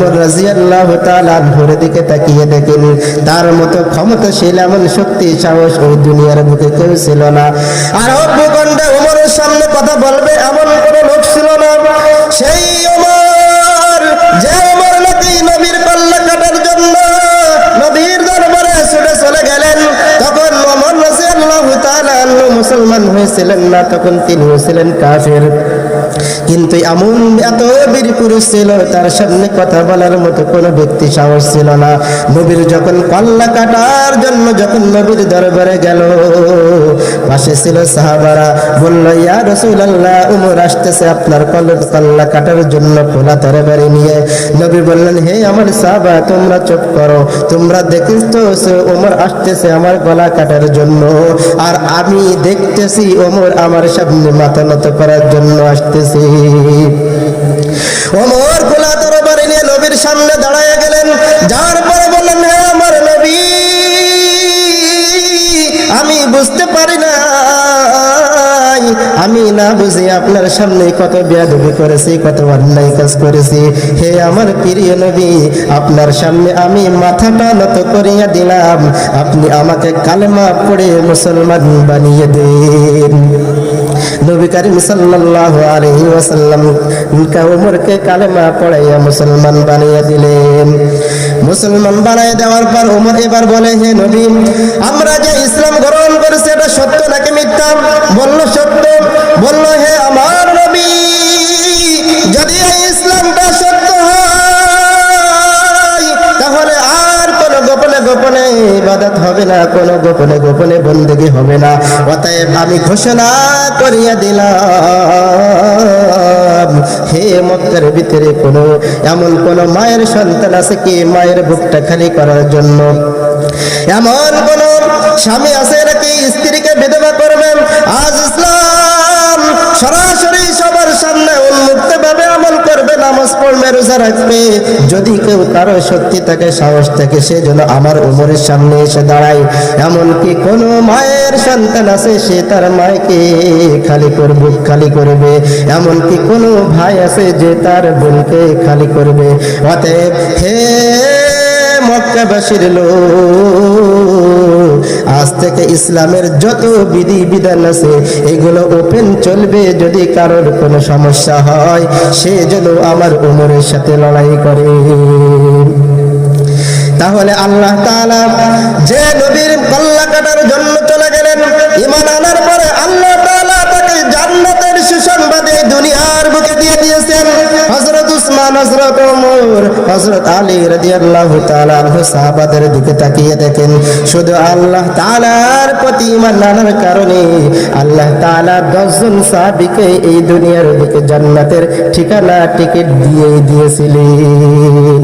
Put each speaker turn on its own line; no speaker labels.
ওমর রাদিয়াল্লাহু তাআলা আনহুর দিকে তাকিয়ে দেখেন তার মতো ক্ষমতাশীল এমন শক্তি সাহস ওই দুনিয়ার বুকে কেউ ছিল না। আর ভূখণ্ডে ওমরের সামনে কথা বলবে এমন কোনো লোক ছিল না। সেই ওমর, যে ওমর নাকি নবীর কল্লা কাটার জন্য নবীর দরবারে ছুটে চলে গেলেন, তখন ওমর রাদিয়াল্লাহু তাআলা আনহু মুসলমান হয়েছিলেন না, তখন তিনি ছিলেন কাফের। কিন্তু এমন এত বীর পুরুষ ছিল, তার সামনে কথা বলার মতো কোনো ব্যক্তি সাহস ছিল না। নবীর যখন কল্লা কাটার জন্য যখন নবীর দরবারে গেল, পাশে ছিল সাহাবারা, বলল ইয়া রাসূলুল্লাহ, ওমর আসতেছে আপনার কল্লা কাটার জন্য খোলা তরবারি নিয়ে। নবী বললেন, হে আমার সাহাবা, তোমরা চুপ করো, তোমরা দেখছো ওমর আসতেছে আমার গলা কাটার জন্য, আর আমি দেখতেছি ওমর আমার সামনে মাথা নত করার জন্য আসতেছি। ওমর খোলা তরবারি নিয়ে নবীর সামনে দাঁড়ায় গেলেন, যার পরে বললেন, হে আমার নবী, আমি বুঝতে পারি না, আমি না বুঝে আপনার সামনে কত বেয়াদবি করেছি, কত অন্যায় কাজ করেছি। হে আমার প্রিয় নবী, আপনার সামনে আমি মাথাটা নত করিয়া দিলাম, আপনি আমাকে কালেমা পড়ে মুসলমান বানিয়ে দেন। নবী করিম সাল্লাল্লাহু আলাইহি ওয়াসাল্লাম ওমরকে কালেমা পড়াইয়া মুসলমান বানিয়ে দিলেন। মুসলমান বানিয়ে দেওয়ার পর ওমর এবার বলে, হে নবী, আমরা যে ইসলাম গ্রহণ করেছি এটা সত্য নাকি মিথ্যা? বলল সত্য। বলল, হে আমার নবী, যদি এই ইসলামটা সত্য হয় তাহলে আর কোনো গোপনে গোপনে ইবাদত হবে না, কোনো গোপনে গোপনে বন্দেগী হবে না। অতএব আমি ঘোষণা করিয়া দিলাম, হে মক্কার ভিতরে কোনো এমন কোন মায়ের সন্তান আছে কি মায়ের বুকটা খালি করার জন্য? এমন কোন স্বামী আছে নাকি স্ত্রীকে বিধবা করবেন? আজ ইসলাম সরাসরি সবার সামনে উন্মুক্ত ভাবে আমল করবে, নামাজ পড়বে, রোজা রাখবে। যদি কেউ কারো শক্তি থাকে, সাহস থাকে, সে যেন আমার ওমরের সামনে এসে দাঁড়ায়। এমনকি কোন মায়ের সন্তান আছে, সে তার মাকে খালি করবে, খালি করবে। এমনকি কোন ভাই আছে যে তার বোনকে খালি করবে। অতএব হে মক্কাবাসীর লোক, আজ থেকে ইসলামের যত বিধি বিধান আছে এগুলো ওপেন চলবে। যদি কারোর কোনো সমস্যা হয়, সে যেন আমার ওমরের সাথে লড়াই করে। তাহলে আল্লাহ তাআলা যে নবীর কল্লা কাটার জন্য চলে গেলেন, ঈমান আনার পরে আল্লাহ তাআলা তাকে জান্নাতের সুসংবাদ এই দুনিয়ার বুকে দিয়ে দিয়েছেন। হযরত উসমান, হযরত ওমর, হযরত আলী রাদিয়াল্লাহু তাআলা আনহু সাহাবাদের দিকে তাকিয়ে দেখেন, শুধু আল্লাহ তাআলার প্রতি ঈমান আনার কারণে আল্লাহ তাআলা 10 জন সাহাবীকে এই দুনিয়ার বুকে জান্নাতের ঠিকানা টিকিট দিয়ে দিয়েছিলেন।